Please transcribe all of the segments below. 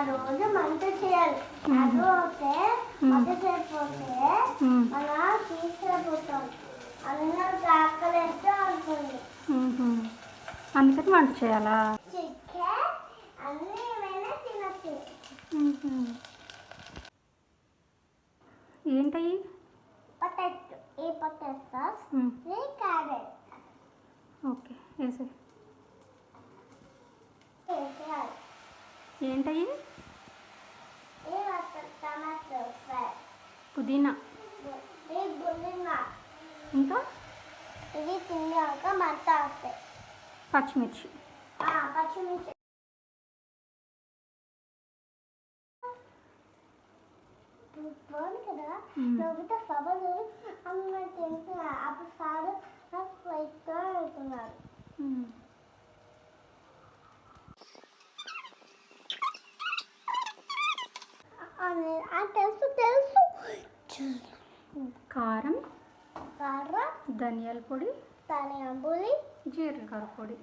రోజు మంట చేయాలి. అది పోతే మధ్యసేపోతే మనం తీసుకుపోతాం. అందరూ ఆకలేస్తే అనుకుంది. అందుకని వంట చేయాలా? చికెన్ అన్నీ ఏమైనా తినచ్చు. ఏంటవి? పొటాటో. ఈ పొటాటో సాస్, ఈ క్యారెట్. ఓకే వేసే. ఏంటవి? టమాటో ఫ్రై, పుదీనా, ఇంకా ఇది తిన్నాక మంట వస్తాయి. పచ్చిమిర్చి. పచ్చిమిర్చి కదా. నవ్వుతా సభలు అమ్మ తింటున్నా. అప్పుడు సారు వైట్గా అవుతున్నారు. తెలుసు తెలుసు. కారం, ధనియాల పొడి, జీలకర్ర పొడి.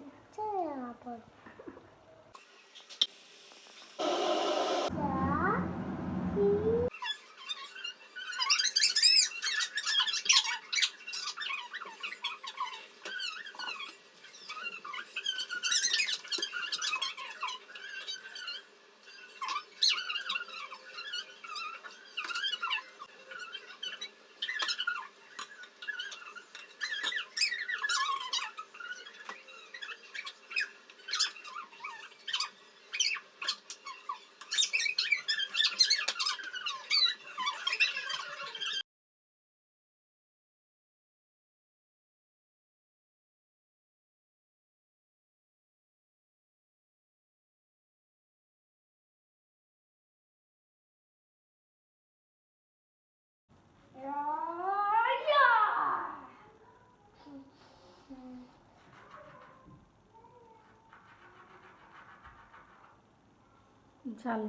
చాలు.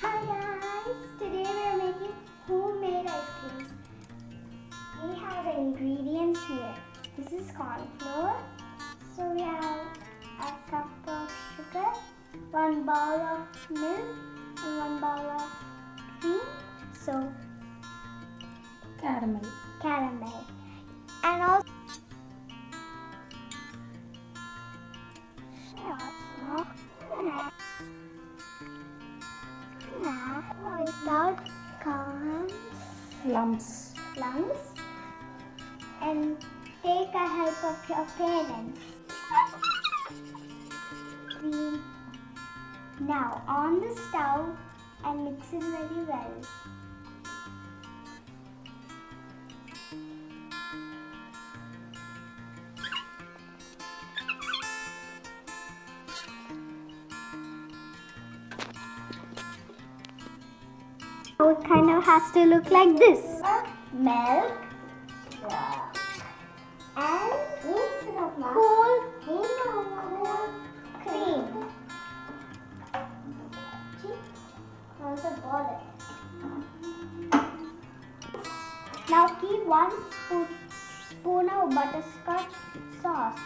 Hi guys, today we are making homemade ice creams. We have the ingredients here. This is corn flour. So we have a cup of sugar, 1 bowl of milk, and 1 bowl of cream. So caramel. And also without lumps. And take a help of your parents. Now on the stove and mix it very well. Now it kind of has to look like this. Milk and cool cream. Now keep 1 spoon of butterscotch sauce.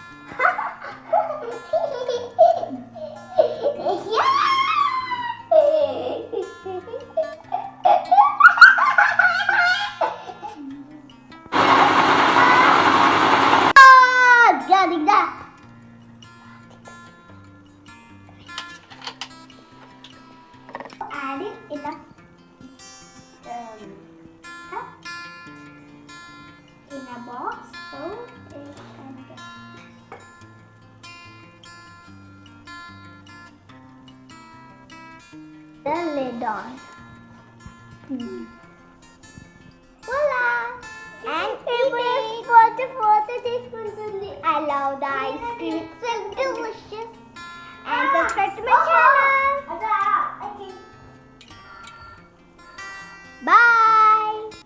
Add it in a cup, in a box, so it the lid on. Voila! And eat it. 4 teaspoons only. I love the ice cream. It's so delicious. And subscribe to my channel. Bye.